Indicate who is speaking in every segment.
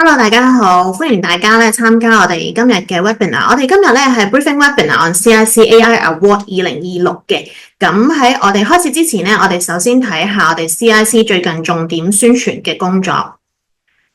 Speaker 1: Hello，大家好，歡迎大家參加我哋今日嘅 webinar。我哋今日係 briefing webinar on CIC AI Award 2026嘅。咁喺我哋開始之前呢，我哋首先睇下我哋 CIC 最近重點宣傳嘅工作。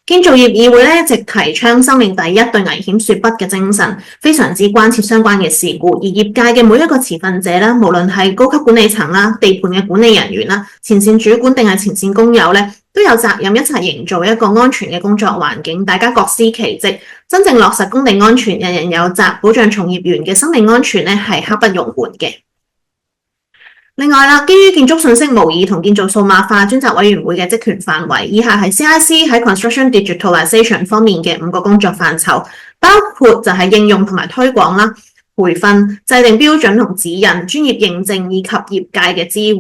Speaker 1: 建造業議會一直提倡生命第一，對危險說不嘅精神，非常之關切相關嘅事故。而業界嘅每一個持份者啦，無論係高級管理層啦、地盤嘅管理人員啦、前線主管定係前線工友咧，都有責任一齊營造一個安全嘅工作環境，大家各司其職，真正落實工地安全，人人有責，保障從業員嘅生命安全咧係刻不容緩嘅。另外啦，基於建築信息模擬同建造數碼化專責委員會嘅職權範圍，以下係 CIC 喺 Construction Digitalization 方面嘅5個工作範疇，包括就係應用同埋推廣啦、培訓、制定標準同指引、專業認證以及業界嘅支援。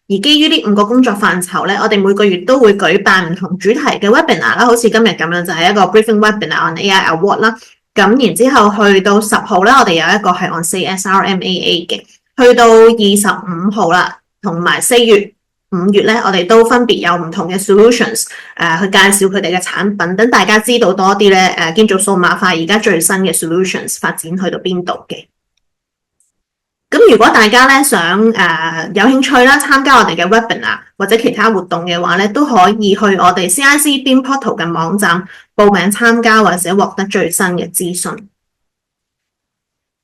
Speaker 1: 而基於呢5個工作範疇咧，我哋每個月都會舉辦唔同主題嘅 webinar 啦，好似今日咁樣就係一個 briefing webinar on AI Award 啦。咁然之後去到10號咧，我哋有一個係 on CSRMAA 嘅。去到25號啦，同埋4月、5月咧，我哋都分別有唔同嘅 solutions 去介紹佢哋嘅產品，等大家知道多啲咧建造數碼化而家最新嘅 solutions 發展去到邊度嘅。咁如果大家咧想有興趣啦，參加我哋嘅 webinar 或者其他活動嘅話咧，都可以去我哋 CIC BIM Portal 嘅網站報名參加，或者獲得最新嘅資訊。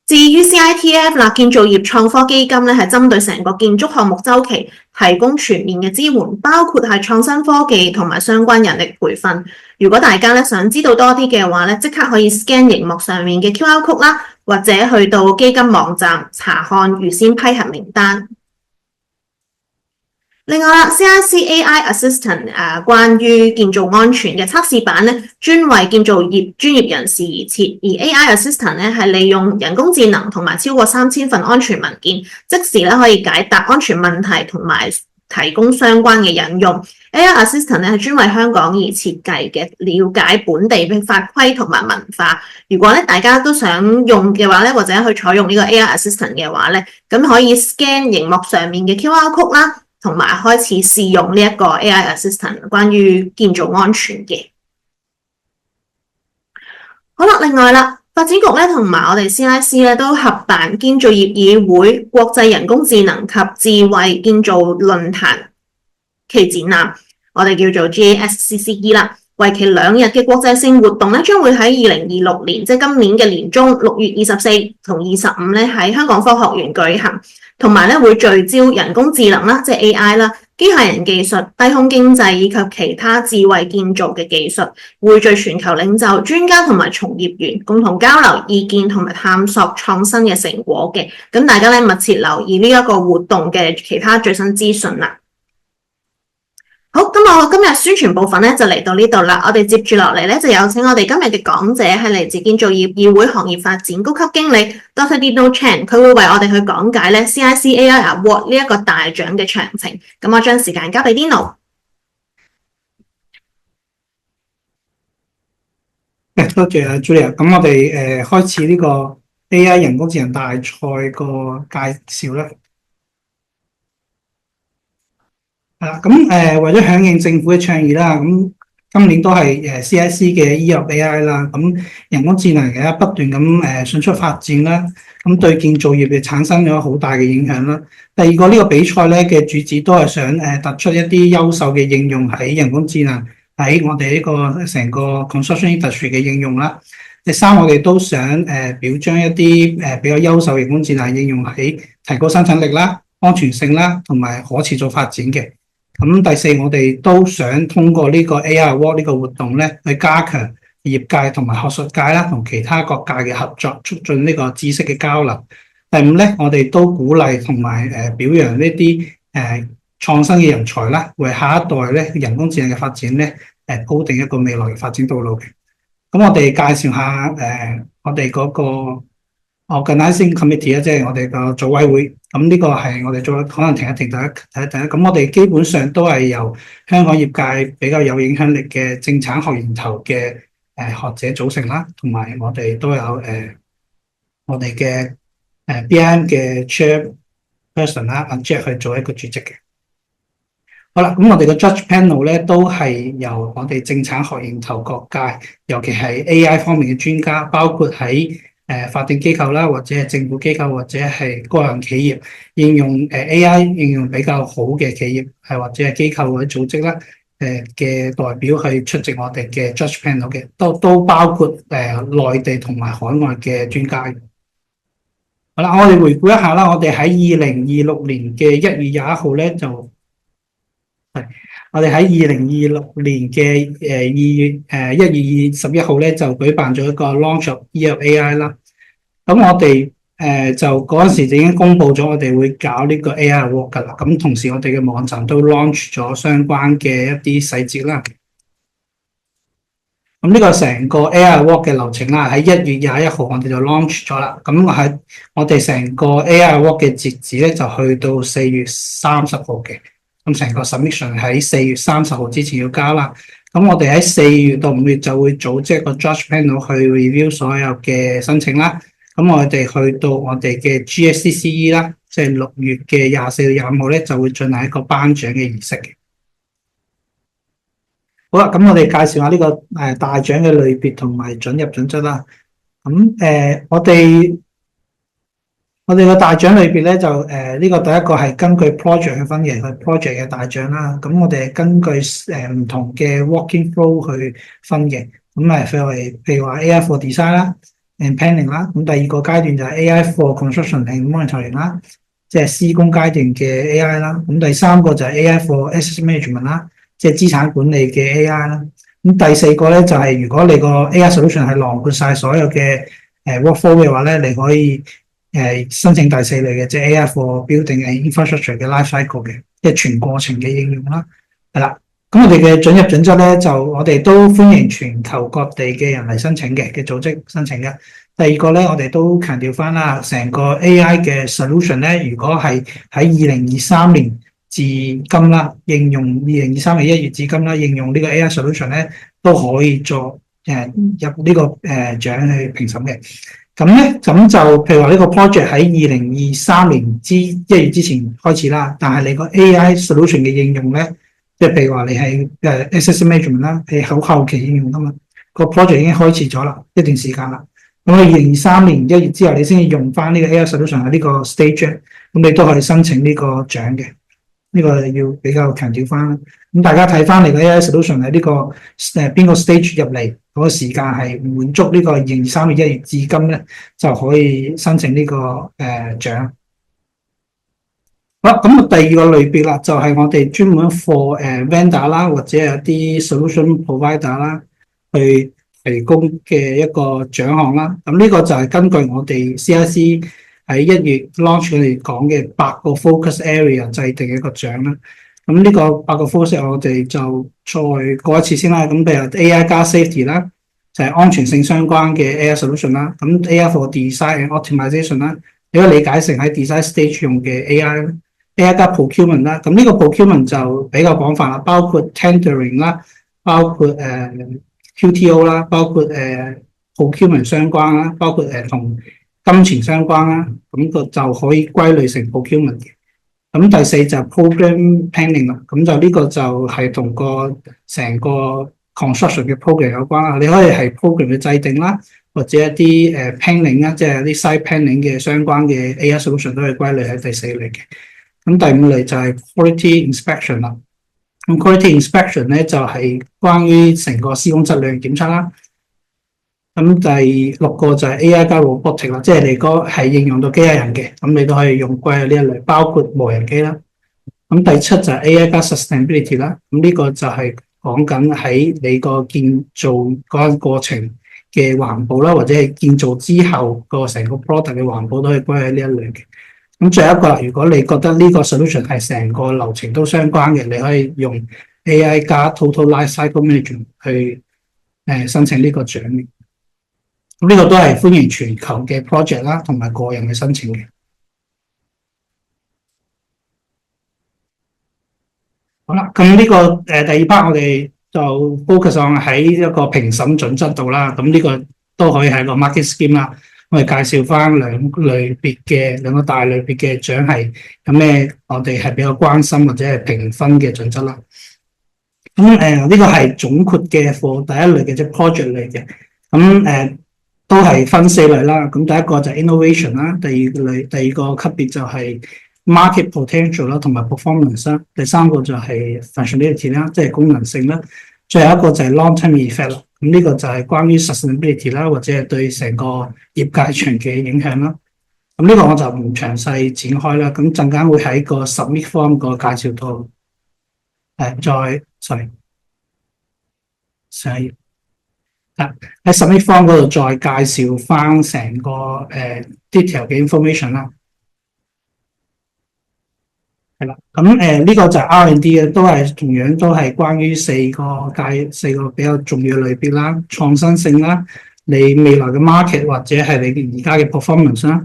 Speaker 1: 至於 CITF 啦，建造業創科基金咧係針對成個建築項目周期提供全面嘅支援，包括係創新科技同埋相關人力培訓。如果大家咧想知道多啲嘅話咧，即刻可以 scan 螢幕上面嘅 QR code 啦，或者去到基金網站查看預先批核名單。另外啦 ，CIC AI Assistant 關於建造安全嘅測試版咧，專為建造業專業人士而設。而 AI Assistant 咧係利用人工智能同埋超過3000份安全文件，即時咧可以解答安全問題同埋提供相關嘅引用。AI Assistant 咧係專為香港而設計嘅，了解本地嘅法規同埋文化。如果咧大家都想用嘅話咧，或者去採用呢個 AI Assistant 嘅話咧，咁可以 scan 螢幕上面嘅 QR code 啦。同埋開始試用呢一個 AI Assistant 關於建造安全嘅。好啦，另外啦，發展局咧同埋我哋 CIC 咧都合辦建造業議會國際人工智能及智慧建造論壇期展覽，我哋叫做 GASCCE 啦。為期2日嘅國際性活動咧，將會喺2026年，即係今年嘅年中6月24同25咧喺香港科學園舉行。同埋咧會聚焦人工智能啦，即係 AI 啦、機械人技術、低空經濟以及其他智慧建造嘅技術，匯聚全球領袖、專家同埋從業員，共同交流意見同埋探索創新嘅成果嘅。咁大家咧密切留意呢一個活動嘅其他最新資訊啦。好，咁我今日宣傳部分咧就嚟到呢度啦。我哋接住落嚟咧就有請我哋今日嘅講者係嚟自建造業議會行業發展高級經理 Dr. Dino Chan， 佢會為我哋去講解咧 CIC AI Award 呢一個大獎嘅詳情。咁我將時間交俾 Dino。
Speaker 2: 多謝阿 Julia。咁我哋開始呢個 AI 人工智能大賽個介紹啦。咁為咗響應政府嘅倡議啦，咁今年都係CIC 嘅 Year of AI 啦。咁人工智能而家不斷咁迅速發展啦，咁對建造業嘅產生咗好大嘅影響啦。第二個呢個比賽咧嘅主旨都係想突出一啲優秀嘅應用喺人工智能喺我哋呢個成個 construction industry 嘅應用啦。第三，我哋都想表彰一啲比較優秀嘅人工智能應用喺提高生產力啦、安全性啦同埋可持續發展嘅。咁第四，我哋都想通過呢個 AI Award 呢個活動咧，去加強業界同埋學術界啦，同其他各界嘅合作，促進呢個知識嘅交流。第五咧，我哋都鼓勵同埋表揚呢啲創新嘅人才啦，為下一代咧人工智能嘅發展咧鋪定一個未來嘅發展道路嘅。咁我哋介紹下我哋嗰個Organizing Committee 咧，即係我哋個組委會。咁呢個係我哋做，可能停一停，大家睇一睇。咁我哋基本上都係由香港業界比較有影響力嘅政策學研頭嘅學者組成啦，同埋我哋都有我哋嘅BIM 嘅 Chairperson 啦，阿 Jack 去做一個主席嘅。好啦，咁我哋嘅 Judge Panel 咧都係由我哋政策學研投各界，尤其係 AI 方面嘅專家，包括喺法定機構啦，或者係政府機構，或者係個人企業應用AI 應用比較好嘅企業，或者係機構或者組織啦，嘅代表去出席我哋嘅 Judge Panel 嘅，都包括內地同埋海外嘅專家。好啦，我哋回顧一下啦，我哋喺2026年嘅1月21號咧就。我哋喺2026年嘅1月21號咧就舉辦咗一個 launch of Year of AI 啦。咁我哋就嗰陣時就已經公布咗我哋會搞呢個 AI Award 噶啦。咁同時我哋嘅網站都 launch 咗相關嘅一啲細節啦。咁呢個成個 AI Award 嘅流程啦，喺1月21號我哋就 launch 咗啦。咁喺我哋成個 AI Award 嘅截止咧就去到4月30號嘅。咁成個 submission 喺4月30號之前要交啦。咁我哋喺4月到5月就會組織一個 judge panel 去 review 所有嘅申請啦。咁我哋去到我哋嘅 GSCCE 啦，即係6月嘅24到25號咧，就會進行一個頒獎嘅儀式嘅。好啦，咁我哋介紹下呢個大獎嘅類別同埋准入準則啦。咁我哋個大獎類別咧就呢個第一個係根據 project 去分嘅，係 project 嘅大獎啦。咁我哋係根據唔同嘅 working flow 去分嘅。咁譬如話 AI for design 啦 and planning 啦。咁第二個階段就係 AI for construction and monitoring 啦，即係施工階段嘅 AI 啦。咁第三個就係 AI for asset management 啦，即係資產管理嘅 AI 啦。咁第四個咧就係如果你個 AI solution 係囊括晒所有嘅workflow 嘅話咧，你可以申請第四類嘅，即係 AI for building and infrastructure 嘅 life cycle 嘅，即係全過程嘅應用啦。係啦，咁我哋嘅准入準則咧，就我哋都歡迎全球各地嘅人嚟申請嘅組織申請嘅。第二個咧，我哋都強調翻啦，成個 AI 嘅 solution 咧，如果係喺2023年至今啦，應用2023年1月至今啦，應用呢個 AI solution 咧，都可以作入呢個獎去評審嘅。咁咧，咁就譬如話呢個 project 喺2023年1月之前開始啦，但係你個 AI solution 嘅應用咧，即係譬如話你係asset management 啦，係好後期應用噶嘛，個 project 已經開始咗啦，一段時間啦。咁喺2023年1月之後，你先至用翻呢個 AI solution 喺呢個 stage， 咁你都可以申請呢個獎嘅。呢個要比較強調翻啦。咁大家睇翻嚟嘅 AI solution 喺呢個邊個 stage 入嚟嗰個時間係滿足呢個2023年1月至今咧，就可以申請呢個獎。好啦，咁第二個類別啦，就係我哋專門 for vendor 啦，或者係一啲 solution provider 啦，去提供嘅一個獎項啦。咁呢個就係根據我哋 CIC 喺1月 launch 佢哋講嘅8個 focus area 制定一個獎啦。咁呢個8個 focus 我哋就再過一次先啦。咁譬如 AI 加 safety 啦，就係安全性相關嘅 AI solution 啦。咁 AI for design and optimization 啦，如果理解成喺 design stage 用嘅 AI 加 procurement 啦。咁呢個 procurement 就比較廣泛啦，包括 tendering 啦，包括QTO 啦，包括procurement 相關啦，包括同金錢相關啦，咁個就可以歸類成 procurement 嘅。咁第四就係 program planning 啦，咁就呢個就係同個成個 construction 嘅 program 有關啦。你可以係 program 嘅制定啦，或者一啲planning 啦，即係啲 site planning 嘅相關嘅 AI solution 都係歸類喺第四類嘅。咁第五類就係 quality inspection 啦。咁 quality inspection 咧就係關於成個施工質量檢測啦。咁第六個就係 AI 加 robotic 啦，即係你個係應用到機械人嘅，咁你都可以用歸喺呢一類，包括無人機啦。咁第七就係 AI 加 sustainability 啦，咁呢個就係講緊喺你個建造嗰個過程嘅環保啦，或者係建造之後個成個 product 嘅環保都可以歸喺呢一類嘅。咁最後一個，如果你覺得呢個 solution 係成個流程都相關嘅，你可以用 AI 加 total life cycle management 去申請呢個獎嘅。咁呢個都係歡迎全球嘅 project 啦，同埋個人嘅申請嘅。好啦，咁呢個第二 part 我哋就 focus on 喺一個評審準則度啦。咁呢個都可以係個 market scheme 啦。我哋介紹翻兩個大類別嘅獎係有咩，我哋係比較關心或者係評分嘅準則啦。咁呢個係總括嘅課第一類嘅即係 project 類嘅。咁都係分四類啦。咁第一個就係 innovation 啦，第二個級別就係 market potential 啦，同埋 performance 啦。第三個就係 functionality 啦，即係功能性啦。最後一個就係 long-term effect 啦。咁呢個就係關於 sustainability 啦，或者係對成個業界長期嘅影響啦。咁呢個我就唔詳細展開啦。咁陣間會喺個 submit form 個介紹度sorry 喺 submit form 嗰度再介紹翻成個detail 嘅 information 啦。係啦，咁呢個就係 R&D 嘅，同樣都係關於四個比較重要嘅類別啦，創新性啦，你未來嘅 market 或者係你而家嘅 performance 啦，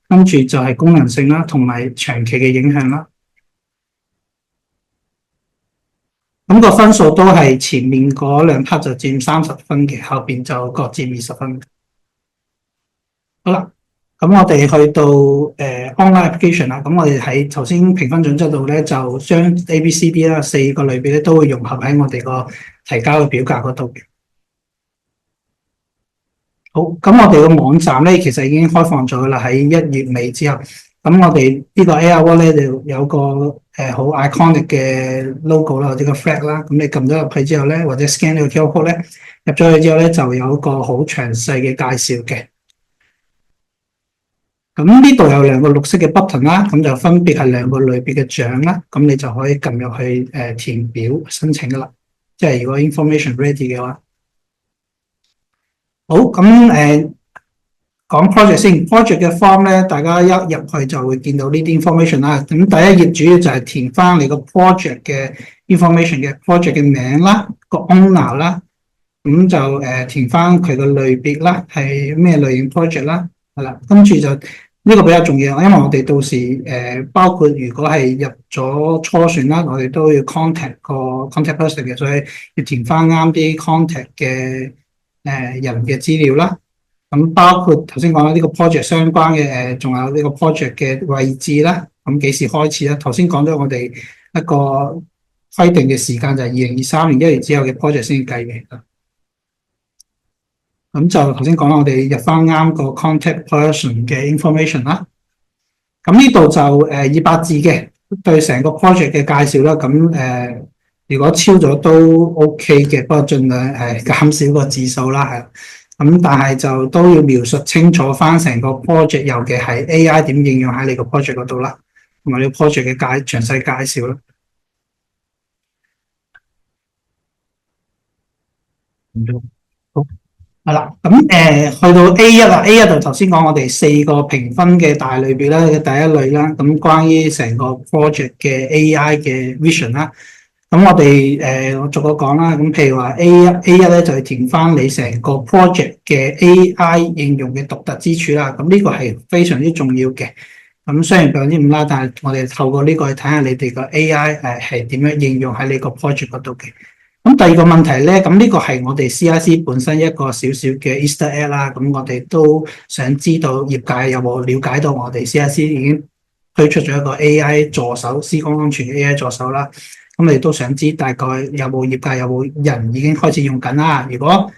Speaker 2: 跟住就係功能性啦，同埋長期嘅影響啦。咁個分數都係前面嗰兩 part 就佔30分嘅，後邊就各佔20分。好啦。咁我哋去到online application 啦，咁我哋喺頭先評分準則度咧，就將 A、B、C、D 啦四個類別咧都會融合喺我哋個提交嘅表格嗰度嘅。好，咁我哋個網站咧其實已經開放咗啦，喺1月尾之後，咁我哋呢個 AI Award 咧就有個好 iconic 嘅 logo 啦，或者個 flag 啦，咁你撳咗入去之後咧，或者 scan 呢個 QR code 咧，入咗去之後咧就有一個好詳細嘅介紹嘅。咁呢度有兩個綠色嘅 button 啦，咁就分別係兩個類別嘅獎啦，咁你就可以撳入去填表申請噶啦。即係如果 information ready 嘅話，好，咁講 project 先 ，project 嘅 form 咧，大家一入去就會見到呢啲 information 啦。咁第一頁主要就係填翻你個 project 嘅 information 嘅 project 嘅名啦，個 owner 啦，咁就填翻佢個類別啦，係咩類型 project 啦，係啦，跟住就。呢個比較重要，因為我哋到時包括如果係入咗初選啦，我哋都要 contact 個 contact person 嘅，所以要填翻啱啲 contact 嘅人嘅資料啦。咁包括頭先講啦，呢個 project 相關嘅仲有呢個 project 嘅位置啦。咁幾時開始啦？頭先講咗我哋一個規定嘅時間就係2023年1月之後嘅 project 先計嘅。咁就頭先講啦，我哋入翻啱個 contact person 嘅 information 啦。咁呢度就200字嘅對成個 project 嘅介紹啦。咁如果超咗都 OK 嘅，不過盡量減少個字數啦，係。咁但係就都要描述清楚翻成個 project，尤其係 AI 點應用喺你個 project 嗰度啦，同埋你個 project 嘅詳細介紹啦。好。係啦，咁去到 A1啦，A1就頭先講我哋4個評分嘅大類別啦，第一類啦，咁關於成個 project 嘅 AI 嘅 vision 啦，咁我哋我逐個講啦，咁譬如話 A1咧就係填翻你成個 project 嘅 AI 應用嘅獨特之處啦，咁呢個係非常之重要嘅。咁雖然5%啦，但係我哋透過呢個去睇下你哋個 AI 係點樣應用喺你個 project 嗰度嘅。咁第二個問題咧，咁呢個係我哋 CIC 本身一個少少嘅 Easter egg 啦。咁我哋都想知道業界有冇了解到我哋 CIC 已經推出咗一個 AI 助手，施工安全嘅 AI 助手啦。咁我哋都想知大概有冇業界有冇人已經開始用緊啦。如果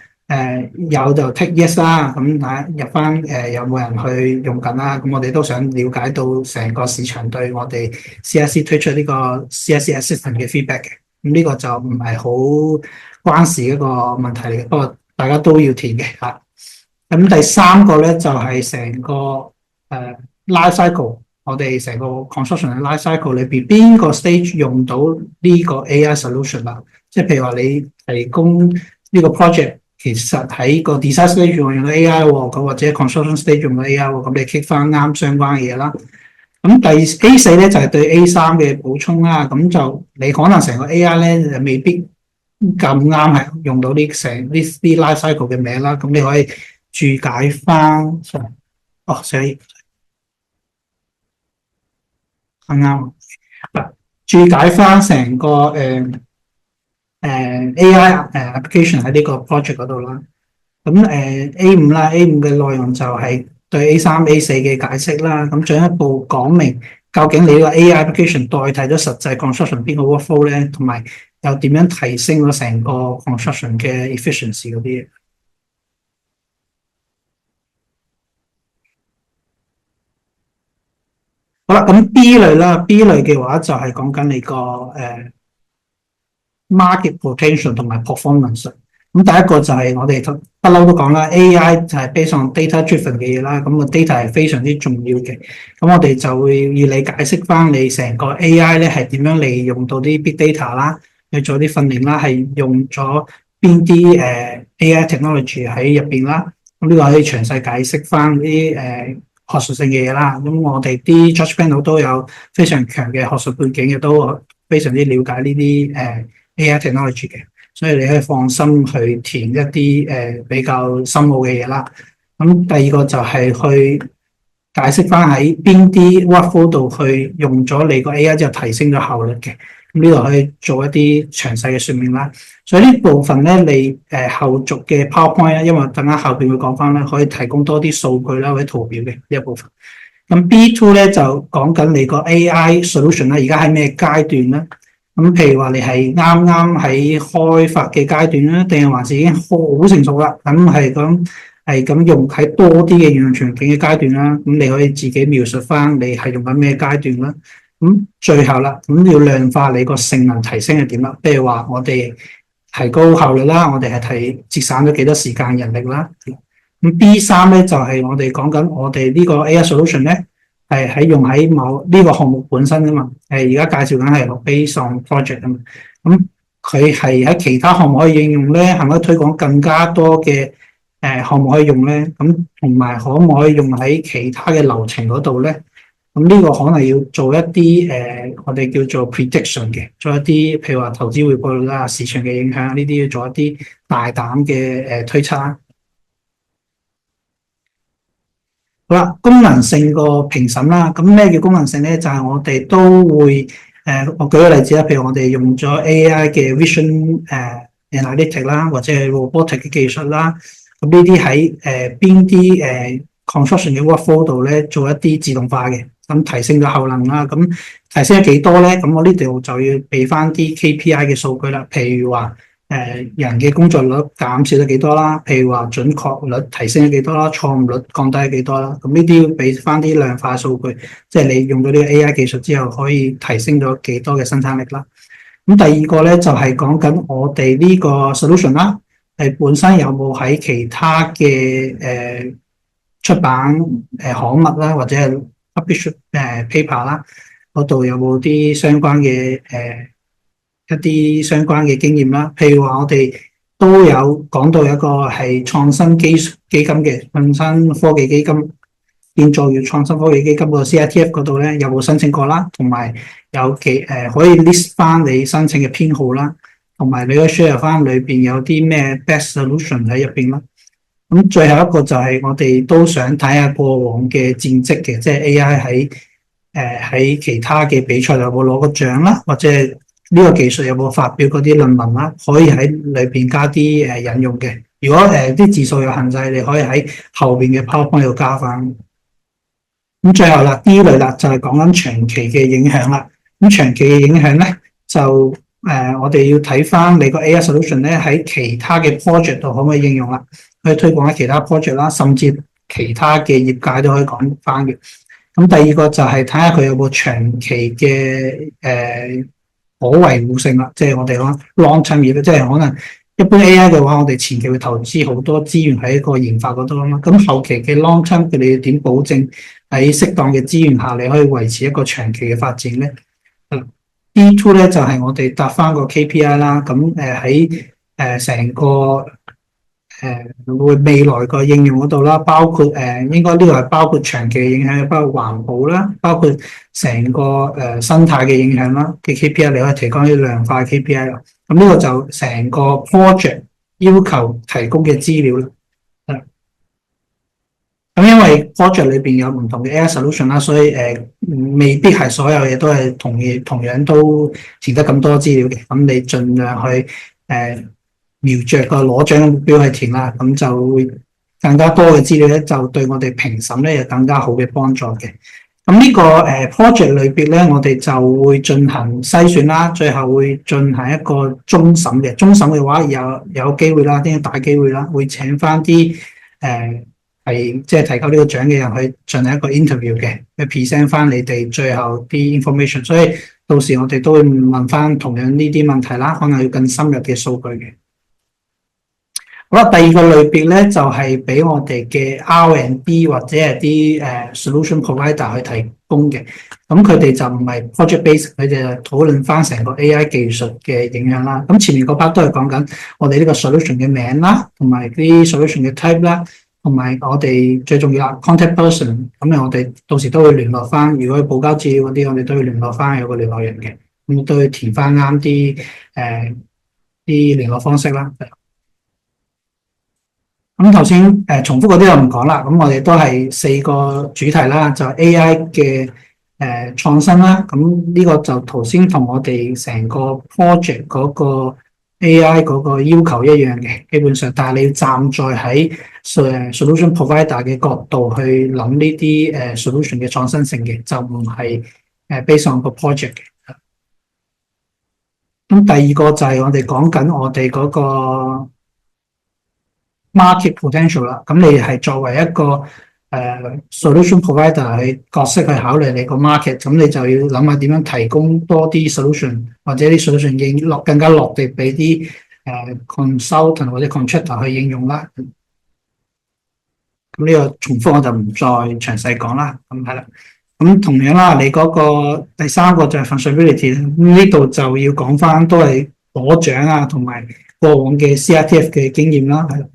Speaker 2: 有就 take yes 啦。咁入翻有冇人去用緊啦。咁我哋都想了解到成個市場對我哋 CIC 推出呢個 CIC Assistant 嘅 feedback 嘅。咁呢個就唔係好關事一個問題嚟嘅，不過大家都要填嘅嚇。咁第三個咧就係成個life cycle，我哋成個 construction 嘅 life cycle 裏邊邊個 stage 用到呢個 AI solution 啦？即係譬如話你提供呢個 project，其實喺個 design stage 用到 AI 喎，咁或者 construction stage 用到 AI 喎，咁你 click 翻啱相關嘅嘢啦。咁第 A4咧就係對 A3嘅補充啦，咁就你可能成個 AI 咧就未必咁啱係用到呢啲 life cycle 嘅名啦，咁你可以注解翻，所以啱注解翻成個AI application 喺呢個 project 嗰度啦。咁A5 啦，A5 嘅內容就係對 A3、A4 嘅解釋啦，咁進一步講明究竟你呢個 AI application 代替咗實際 construction 邊個 workflow 咧，同埋又點樣提升咗成個 construction 嘅 efficiency 嗰啲嘢。好啦，咁 B 類啦，B 類嘅話就係講緊你個market potential 同埋 performance。咁第一個就係我哋不嬲都講啦，AI 就係 based on data driven 嘅嘢啦，咁個 data 係非常之重要嘅。咁我哋就會要你解釋翻你成個 AI 咧係點樣利用到啲 big data 啦，去做啲訓練啦，係用咗邊啲AI technology 喺入邊啦。咁呢個可以詳細解釋翻啲學術性嘅嘢啦。咁我哋啲 judge panel 都有非常強嘅學術背景，亦都非常之了解呢啲AI technology 嘅。所以你可以放心去填一啲比較深奧嘅嘢啦。咁第二個就係去解釋翻喺邊啲 workflow 度去用咗你個 AI 之後提升咗效率嘅。咁呢度可以做一啲詳細嘅說明啦。所以呢部分咧，你後續嘅 PowerPoint 咧，因為等間後邊會講翻咧，可以提供多啲數據啦或者圖表嘅呢一部分。咁 B2 咧就講緊你個 AI solution 啦，而家喺咩階段咧？咁譬如話你係啱啱喺開發嘅階段啦，定係還是已經好成熟啦？咁係咁用喺多啲嘅應用場景嘅階段啦。咁你可以自己描述翻你係用緊咩階段啦。咁最後啦，咁要量化你個性能提升係點啦？譬如話我哋提高效率啦，我哋係節省咗幾多時間人力啦。咁 B3 咧就係我哋講緊我哋呢個 AI solution 咧。係用喺某呢個項目本身噶嘛，而家介紹緊係 based on project 啊嘛，咁佢係喺其他項目可以應用咧，係咪可以推廣更加多嘅項目可以用咧？咁同埋可唔可以用喺其他嘅流程嗰度咧？咁呢個可能要做一啲我哋叫做 prediction 嘅，做一啲譬如話投資回報率啦、市場嘅影響呢啲，要做一啲大膽嘅推測。好啦，功能性個評審啦，咁咩叫功能性咧？就係我哋都會我舉個例子啦，譬如我哋用咗 AI 嘅 vision analytic 啦，或者係 robotic 嘅技術啦，咁呢啲喺邊啲construction 嘅 workflow 度咧做一啲自動化嘅，咁提升咗效能啦，咁提升咗幾多咧？咁我呢度就要俾翻啲 KPI 嘅數據啦，譬如話人嘅工作率減少咗幾多啦？譬如話準確率提升咗幾多啦？錯誤率降低咗幾多啦？咁呢啲要俾翻啲量化數據，即係你用咗呢個 AI 技術之後，可以提升咗幾多嘅生產力啦。咁第二個咧就係講緊我哋呢個 solution 啦，本身有冇喺其他嘅出版刊物啦，或者係 publish paper 啦嗰度有冇啲相關嘅一啲相關嘅經驗啦，譬如話我哋都有講到一個係創新基金嘅創新科技基金，建造業創新科技基金個 CITF 嗰度咧有冇申請過啦，同埋有幾可以 list 翻你申請嘅編號啦，同埋你可以 share 翻裏邊有啲咩 best solution 喺入邊啦。咁最後一個就係我哋都想睇下過往嘅戰績嘅，即係 AI 喺其他嘅比賽有冇攞過獎啦，或者呢個技術有冇發表嗰啲論文啦？可以喺裏邊加啲引用嘅。如果啲字數有限制，你可以喺後邊嘅 PowerPoint 度加翻。咁最後啦 D 類啦，就係講緊長期嘅影響啦。咁長期嘅影響咧，就我哋要睇翻你個 AI solution 咧喺其他嘅 project 度可唔可以應用啦？可以推廣喺其他 project 啦，甚至其他嘅業界都可以講翻嘅。咁第二個就係睇下佢有冇長期嘅可維護性啦，即係我哋講 long term 嘅，即係可能一般 AI 嘅話，我哋前期會投資好多資源喺一個研發嗰度啊嘛，咁後期嘅 long term 佢哋要點保證喺適當嘅資源下，你可以維持一個長期嘅發展咧？D2 咧就係我哋答翻個 KPI 啦，咁喺成個未來個應用嗰度啦，包括應該呢個係包括長期嘅影響，包括環保啦，包括成個生態嘅影響啦嘅 KPI， 你可以提供啲量化 KPI 啦。咁呢個就成個 project 要求提供嘅資料啦。咁因為 project 裏邊有唔同嘅 AI solution 啦，所以未必係所有嘢都係同樣都填得咁多資料嘅。咁你盡量去瞄着個攞獎嘅目標去填啦，咁就會更加多嘅資料咧，就對我哋評審咧有更加好嘅幫助嘅。咁呢個project 裏邊咧，我哋就會進行篩選啦，最後會進行一個終審嘅。終審嘅話有機會啦，啲大機會啦，會請翻啲即係提交呢個獎嘅人去進行一個 interview 嘅，去 present 翻你哋最後啲 information。所以到時我哋都會問翻同樣呢啲問題啦，可能要更深入嘅數據嘅。好啦，第二個類別咧就係俾我哋嘅 R&D 或者係啲solution provider 去提供嘅。咁佢哋就唔係 project base， 佢哋就討論翻成個 AI 技術嘅影響啦。咁前面嗰 part 都係講緊我哋呢個 solution 嘅名啦，同埋啲 solution 嘅 type 啦，同埋我哋最重要啦 contact person。咁我哋到時都會聯絡翻，如果要補交資料嗰啲，我哋都會聯絡翻有個聯絡人嘅，咁都會填翻啱啲聯絡方式啦。咁頭先重複嗰啲就唔講啦，咁我哋都係4個主題啦，就係 AI 嘅創新啦。咁呢個就頭先同我哋成個 project 嗰個 AI 嗰個要求一樣嘅，基本上，但係你要站在喺solution provider 嘅角度去諗呢啲solution 嘅創新性嘅，就唔係based on 個 project 嘅。咁第二個就係我哋講緊我哋嗰個market potential 啦，咁你係作為一個solution provider 嘅角色去考慮你個 market， 咁你就要諗下點樣提供多啲 solution 或者啲 solution 更加落地俾啲consultant 或者 contractor 去應用啦。咁呢個重複我就唔再詳細講啦。咁係啦，咁同樣啦，你嗰個第三個就係 functionality， 呢度就要講翻都係攞獎啊，同埋過往嘅 CRTF 嘅經驗啦，係。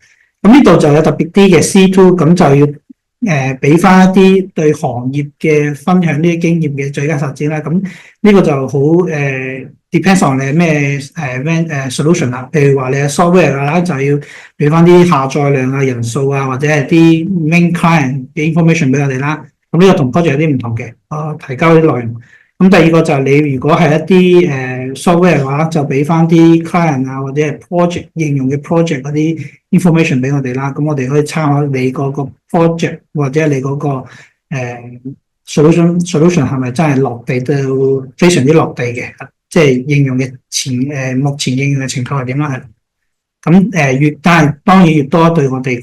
Speaker 2: 咁呢度就有特別啲嘅 C2， 咁就要俾翻一啲對行業嘅分享呢啲經驗嘅最佳實踐啦。咁呢個就好depends on 你係咩solution 啦。譬如話你係 software 啦，就要俾翻啲下載量啊、人數啊，或者係啲 main client 嘅 information 俾我哋啦。咁呢個同 project 有啲唔同嘅，提交啲內容。咁第二個就係你如果係一啲software 嘅話，就俾翻啲 client 啊或者係 project 應用嘅 project 嗰啲 information 俾我哋啦。咁我哋可以參考你嗰個 project 或者你嗰個solution 係咪真係落地到非常之落地嘅，即係應用嘅目前應用嘅情況係點啦？咁但係當然越多對我哋嗰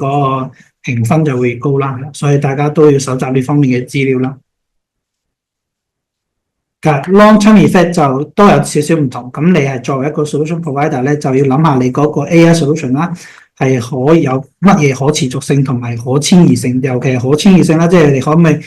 Speaker 2: 個評分就會越高啦。所以大家都要搜集呢方面嘅資料啦。long-term effect 就都有少少唔同，咁你係作為一個 solution provider 咧，就要諗下你嗰個 AI solution 啦，係可以有乜嘢可持續性同埋可遷移性，尤其係可遷移性啦，即係你可唔可以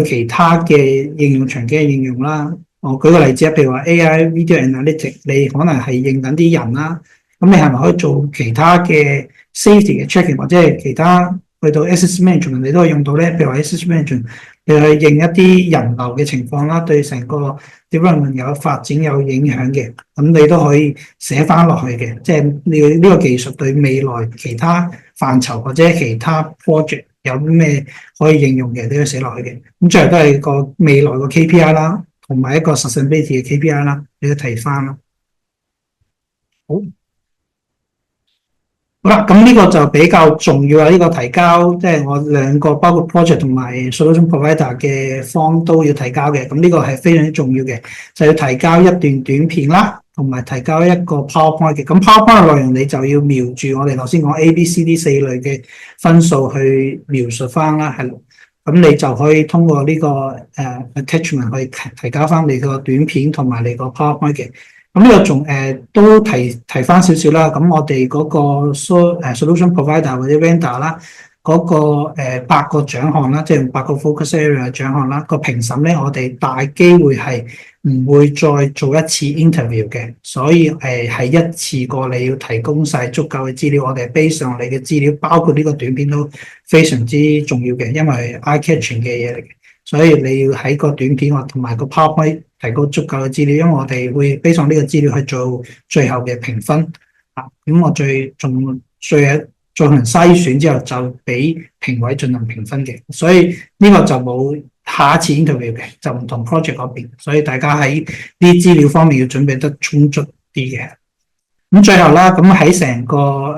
Speaker 2: 去其他嘅應用場景嘅應用啦。我舉個例子啊，譬如話 AI video analytics， 你可能係應緊啲人啦，咁你係咪可以做其他嘅 safety 嘅 checking 或者係其他去到 asset management 你都可以用到咧？譬如話 asset management你去認一啲人流嘅情況啦，對成個 development 有發展有影響嘅，咁你都可以寫翻落去嘅。即係你呢個技術對未來其他範疇或者其他 project 有咩可以應用嘅，都要寫落去嘅。咁最後都係個未來個 KPI 啦，同埋一個 sustainability 嘅 KPI 啦，你都提翻啦。好。好啦，咁呢個就比較重要啦。呢個提交，即係我兩個包括 project 同埋 solution provider 嘅方都要提交嘅。咁呢個係非常之重要嘅，就要提交一段短片啦，同埋提交一個 PowerPoint 嘅。咁 PowerPoint 嘅內容你就要瞄住我哋頭先講 A、B、C、D 4類嘅分數去描述翻啦，係。咁你就可以通過呢個attachment 去提交翻你個短片同埋你個 PowerPoint 嘅。咁呢個仲都提翻少少啦。咁我哋嗰個 solution provider 或者 vendor 啦，嗰個8個獎項啦，即係8個 focus area 獎項啦。個評審咧，我哋大機會係唔會再做一次 interview 嘅，所以係一次過你要提供晒足夠嘅資料。我哋 base 上你嘅資料，包括呢個短片都非常之重要嘅，因為 eye-catching 嘅嘢嚟嘅。所以你要喺個短片同埋個 PowerPoint 提供足夠嘅資料，因為我哋會based on呢個資料去做最後嘅評分。咁我最後進行篩選之後，就俾評委進行評分嘅。所以呢個就冇下一次 interview 嘅，就唔同 project 嗰邊。所以大家喺啲資料方面要準備得充足啲嘅。咁最後啦，咁喺成個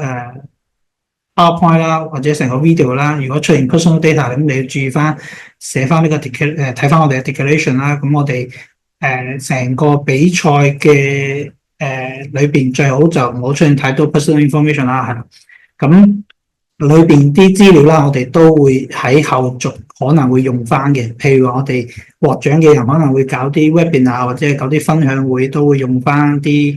Speaker 2: PowerPoint 啦，或者成個 video 啦，如果出現 personal data，咁你要注意翻寫翻呢個睇翻我哋嘅 declaration 啦。咁我哋成個比賽嘅裏邊最好就唔好出現太多 personal information 啦，係。咁裏邊啲資料啦，我哋都會喺後續可能會用翻嘅。譬如話我哋獲獎嘅人可能會搞啲 webinar 或者係搞啲分享會，都會用翻啲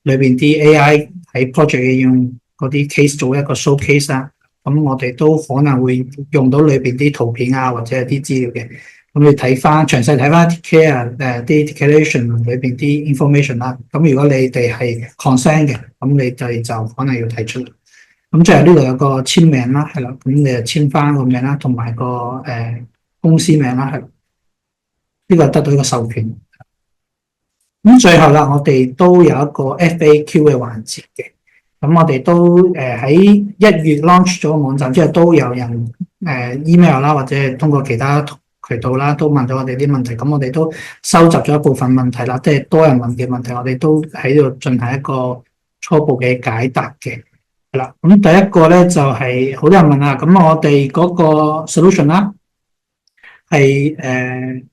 Speaker 2: 裏邊啲 AI 喺 project 嘅用嗰啲 case 做一個 showcase 啦。咁我哋都可能會用到裏邊啲圖片啊，或者係啲資料嘅。咁你睇翻詳細睇翻 care 啲 declaration 裏邊啲 information 啦。咁如果你哋係 consent 嘅，咁你哋就可能要提出。咁最後呢度有個簽名啦，係啦，咁你就簽翻個名啦，同埋個公司名啦，係呢個得到一個授權。咁最後啦，我哋都有一個 FAQ 嘅環節嘅。咁我哋都喺1月 launch 咗個網站之後，都有人email 啦，或者係通過其他渠道啦，都問咗我哋啲問題。咁我哋都收集咗一部分問題啦，即係多人問嘅問題，我哋都喺度進行一個初步嘅解答嘅。啦，咁第一個咧就係好多人問啦，咁我哋嗰個 solution 啦，係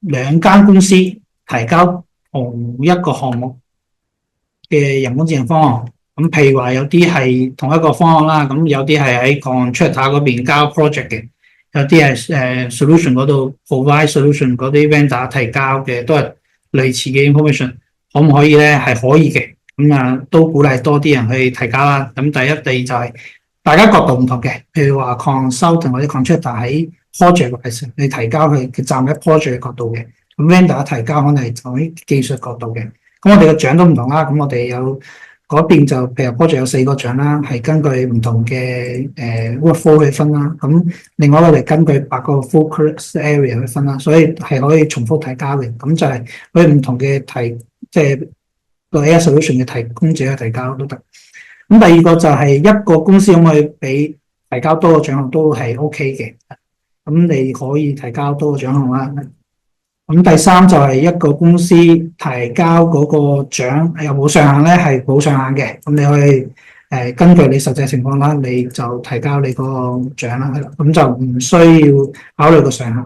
Speaker 2: 兩間公司提交同一個項目嘅人工智能方案。咁譬如話有啲係同一個方案啦，咁有啲係喺 contractor 嗰邊交 project 嘅，有啲係solution 嗰度 provide solution 嗰啲 vendor 提交嘅，都係類似嘅 information， 可唔可以咧？係可以嘅。都鼓勵多啲人去提交啦。咁第一、第二就係大家角度唔同嘅，譬如話 consultant 或者 contractor 喺 project 嘅時候，你提交佢站喺 project 嘅角度嘅，咁 vendor 提交可能係從啲技術角度嘅。咁我哋嘅獎都唔同啦。咁我哋有嗰邊就譬如 project 有4個獎啦，係根據唔同嘅workflow 去分啦。咁另外我哋根據8個 focus area 去分啦，所以係可以重複提交嘅。咁就係可以唔同嘅即係個 AI solution 嘅提供者去提交都得。咁第二個就係一個公司可唔可以俾提交多個獎項都係 OK 嘅。咁你可以提交多個獎項啦。咁第三就係一個公司提交嗰個獎有冇上限咧？係冇上限嘅。咁你可以根據你實際情況啦，你就提交你個獎啦。咁就唔需要考慮個上限。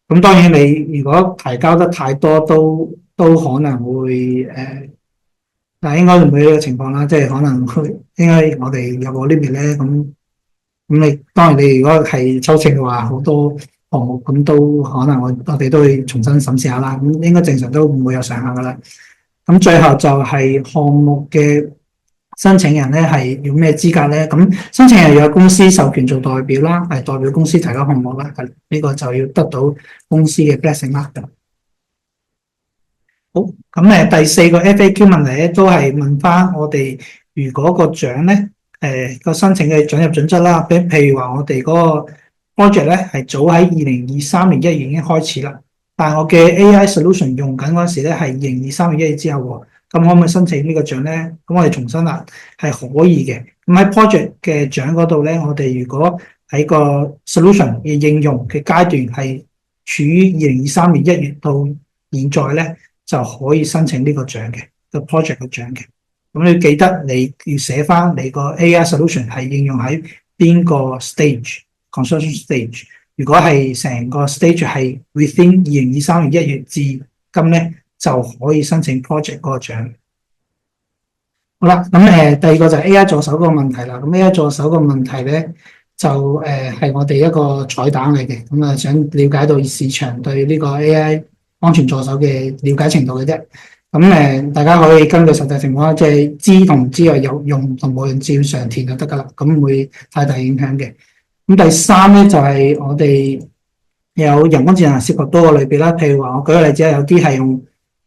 Speaker 2: 咁當然你如果提交得太多都可能會但係應該唔會呢個情況啦，即係可能應該我哋有個 limit 咧，咁你當然你如果係抽秤嘅話，好多項目咁都可能我哋都會重新審視下啦。咁應該正常都唔會有上限噶啦。咁最後就係項目嘅申請人咧係要咩資格咧？咁申請人要有公司授權做代表啦，係代表公司提交項目啦。呢個就要得到公司嘅 blessing 啦。好，咁第4個 FAQ 問題咧，都係問翻我哋如果個獎咧，個申請嘅准入準則啦。譬如話我哋嗰個 project 咧係早喺2023年1月已經開始啦，但係我嘅 AI solution 用緊嗰時咧係2023年1月之後喎，咁可唔可以申請呢個獎咧？咁我哋重申啦，係可以嘅。咁喺 project 嘅獎嗰度咧，我哋如果喺個 solution 嘅應用嘅階段係處於2023年1月到現在咧，就可以申請呢個獎嘅個 project 嘅獎嘅。咁你記得你要寫翻你個 AI solution 係應用喺邊個 stage construction stage。如果係成個 stage 係 within 2023年1月至今咧，就可以申請 project 嗰個獎。好啦，咁第二個就係 AI 助手嗰個問題啦。咁 AI 助手個問題咧就係我哋一個彩蛋嚟嘅。咁想了解到市場對呢個 AI安全助手嘅了解程度嘅啫。咁大家可以根據實際情況，即係知同唔知啊，有用同冇用照常填就得噶啦，咁唔會太大影響嘅。咁第三咧就係我哋有人工智能涉及多個類別啦，譬如話我舉個例子，有啲係用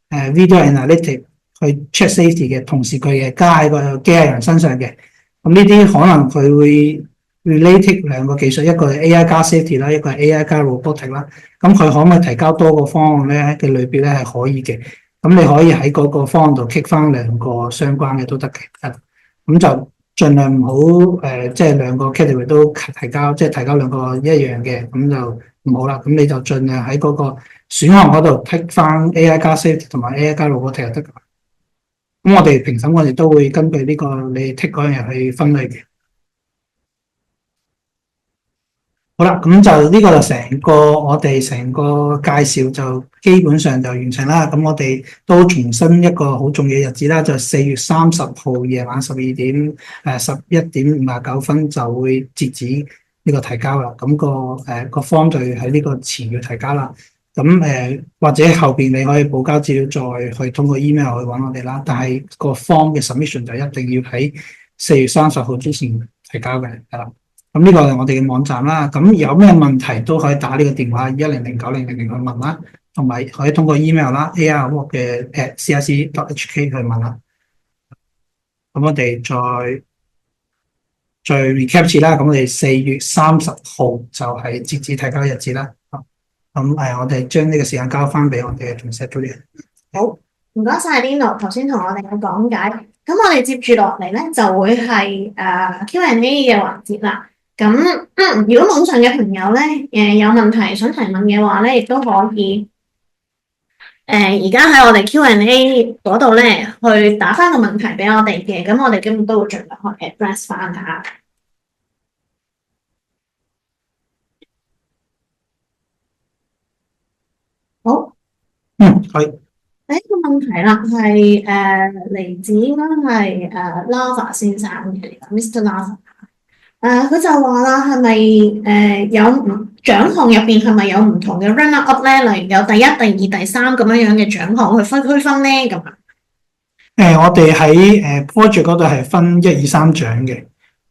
Speaker 2: video analytics 去 check safety 嘅，同時佢嘅加喺個機器人身上嘅。咁呢啲可能佢會 related 兩個技術，一個係 AI 加 safety 啦，一個係 AI 加 robotic 啦。咁佢可唔可以提交多個方案咧嘅類別咧係可以嘅。咁你可以喺嗰個方案度 click 翻兩個相關嘅都得嘅。咁就盡量唔好即係兩個 category 都提交，即係提交兩個一樣嘅，咁就唔好啦。咁你就盡量喺嗰個選項嗰度 tick 翻 AI 加 safety 同埋 AI 加 robotic 就得㗎。咁我哋評審我哋都會根據呢個你 tick 嗰樣嘢去分類嘅。好啦，咁就呢個就我哋成個介紹就基本上就完成啦。咁我哋都重申一個好重要嘅日子啦，就4月30號夜晚12點11點59分就會截止呢個提交啦。咁個 form 就喺呢個前要提交啦。咁或者後邊你可以補交資料再去通過 email 去揾我哋啦。但係個 form 嘅 submission 就一定要喺4月30號之前提交嘅，係啦。咁呢個係我哋嘅網站啦，咁有咩問題都可以打呢個電話100900去問啦，同埋可以通過 email 啦 AIaward 嘅 @cic.hk 去問啦。咁我哋再 recap 一次啦，咁我哋4月30號就係截止提交日子啦。咁我哋將呢個時間交翻俾我哋嘅同事 Julia。
Speaker 1: 好，唔該晒 Lino 頭先同我哋嘅講解。咁我哋接住落嚟咧就會係Q&A 嘅環節啦。咁如果網上嘅朋友咧，有問題想提問嘅話咧，亦都可以而家喺我哋 Q&A 嗰度咧，去打翻個問題俾我哋嘅，咁我哋基本都會盡量去 address 翻嚇。好，
Speaker 2: 可以。
Speaker 1: 第一個問題啦，係嚟自應該係Lava 先生嘅，Mr. Lava。佢就話啦，係咪有獎項入邊係咪有唔同嘅 runner up 咧？例如有第一、第二、第三咁樣嘅獎項去區分咧？咁
Speaker 2: 我哋喺project 嗰度係分1、2、3獎嘅。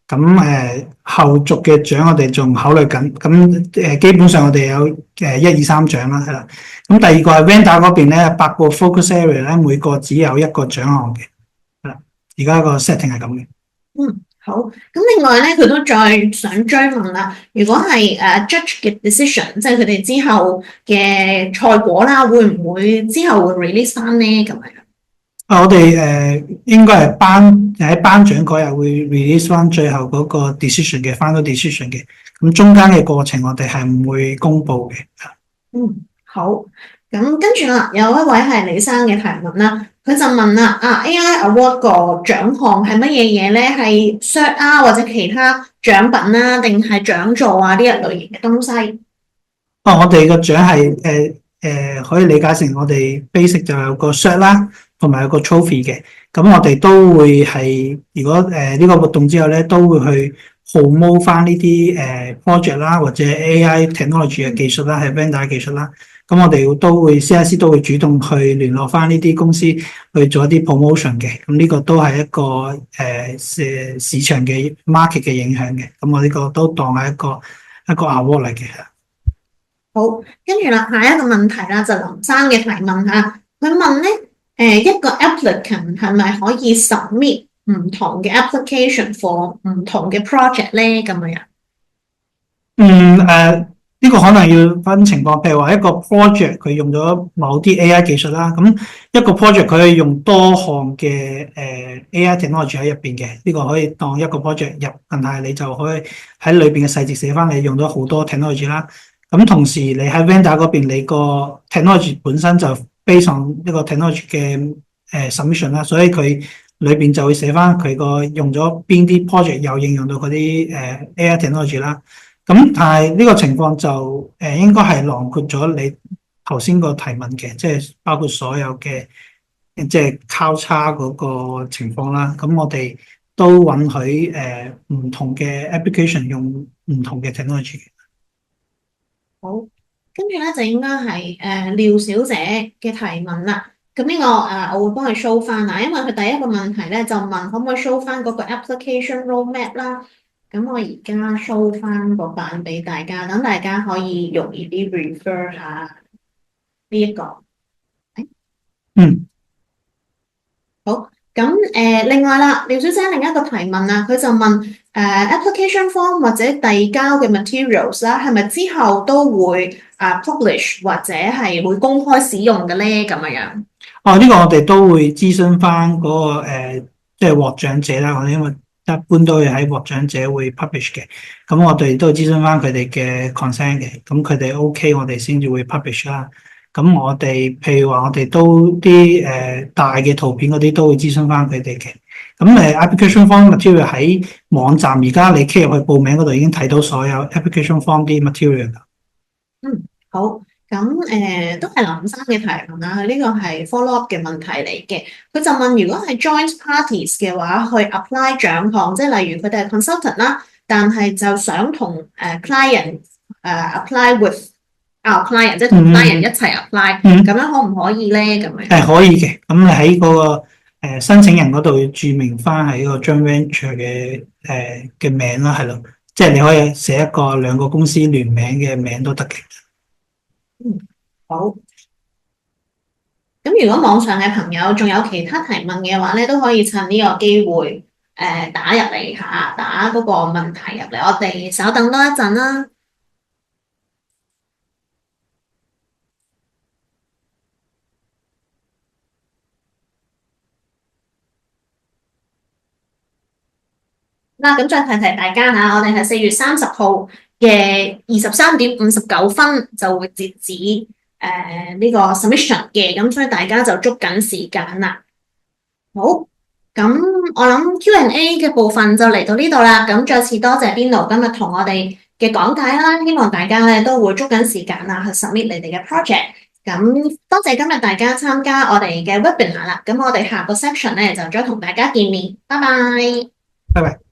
Speaker 2: 咁後續嘅獎我哋仲考慮緊。咁基本上我哋有1、2、3獎啦，係啦。咁第二個係 vendor 嗰邊咧，8個 focus area 咧，每個只有1個獎項嘅，係啦。而家個 setting 係咁嘅。
Speaker 1: 好，咁另外咧，佢都再想追問啦。如果係judge 嘅 decision，即係佢哋之後嘅賽果啦，會唔會之後會 release 翻咧？咁樣？
Speaker 2: 我哋應該係喺頒獎嗰日會 release 翻最後嗰個 decision 嘅 final decision 嘅。咁中間嘅過程我哋係唔會公佈嘅。
Speaker 1: 好。咁跟住啦，有一位係李生嘅提問啦。佢就問啦，AI Award 個獎項係乜嘢嘢咧？係 cert 啊，或者其他獎品啦，定係獎座啊呢一類型嘅東西？
Speaker 2: 我哋個獎係可以理解成我哋 basic 就有個 cert 啦，同埋有個 trophy 嘅。咁我哋都會係如果呢個活動之後咧，都會去 promote 翻呢啲project 啦，或者 AI technology 嘅技術啦，係 vendor 技術啦。咁我哋都會 CIC 都會主動去聯絡翻呢啲公司去做一啲 promotion 嘅。咁呢個都係一個市場嘅 market 嘅影響嘅。咁我呢個都當係一個 award 嚟嘅。
Speaker 1: 好，跟住啦，下一個問題啦，就林生嘅提問嚇。佢問咧，一個 applicant 係咪可以 submit 唔同嘅 application for 唔同嘅 project 咧？咁樣？
Speaker 2: 呢個可能要分情況，譬如話一個 project 佢用咗某啲 AI 技術啦，咁一個 project 佢可以用多項嘅AI technology 喺入邊嘅，呢個可以當一個 project 入，但係你就可以喺裏邊嘅細節寫翻你用咗好多 technology 啦。咁同時你喺 vendor 嗰邊，你個 technology 本身就 based on 一個 technology 嘅submission 啦，所以佢裏邊就會寫翻佢個用咗邊啲 project 有應用到嗰啲AI technology 啦。咁但係呢個情況就應該係囊括咗你頭先個提問嘅，即係包括所有嘅即係交叉嗰個情況啦。咁我哋都允許唔同嘅 application 用唔同嘅 technology。
Speaker 1: 好，跟住咧就應該係廖小姐嘅提問啦。咁呢個我會幫佢 show 翻啦，因為佢第一個問題咧就問可唔可以 show 翻嗰個 application roadmap 啦。咁我而家 show 翻個版俾大家，等大家可以容易啲 refer 下呢一個。好，咁另外啦，廖小姐另一個提問啊，佢就問application form 或者遞交嘅 materials 啦，係咪之後都會publish 或者係會公開使用嘅咧？咁樣。
Speaker 2: 呢個我哋都會諮詢翻嗰個即係獲獎者啦，我哋因為一般都會喺獲獎者會 publish 嘅，咁我哋都諮詢翻佢哋嘅 consent 嘅，咁佢哋 OK，我哋先至會 publish 啦。咁我哋譬如話我哋都啲大嘅圖片嗰啲都會諮詢翻佢哋嘅。咁application form material 喺網站而家你 click 入去報名嗰度已經睇到所有 application form 啲 material 啦。
Speaker 1: 好。咁都係林生嘅提問啦，呢個係 follow up 嘅問題嚟嘅。佢就問如果係 joint parties 嘅話，去 apply 獎項，即係例如佢哋係 consultant 啦，但係就想同client apply with our client，即係同 client 一齊 apply，咁樣可唔可以咧？咁樣
Speaker 2: 可以嘅。咁你喺嗰個申請人嗰度要註明翻喺個 joint venture 嘅名啦，係咯，即係你可以寫一個兩個公司聯名嘅名都得嘅。
Speaker 1: 好。咁如果網上嘅朋友仲有其他提問嘅話咧，都可以趁呢個機會打入嚟嚇，打嗰個問題入嚟，我哋稍等多一陣啦。咁再提提大家嚇，我哋係4月30號嘅23:59就會截止呢個 submission 嘅，咁所以大家就捉緊時間啦。好，咁我諗 Q&A 嘅部分就嚟到呢度啦。咁再次多謝邊爐今日同我哋嘅講解啦，希望大家咧都會捉緊時間啦去 submit 你哋嘅 project。咁多謝今日大家參加我哋嘅 webinar 啦。咁我哋下個 section 咧就再同大家見面。拜拜。
Speaker 2: 拜拜。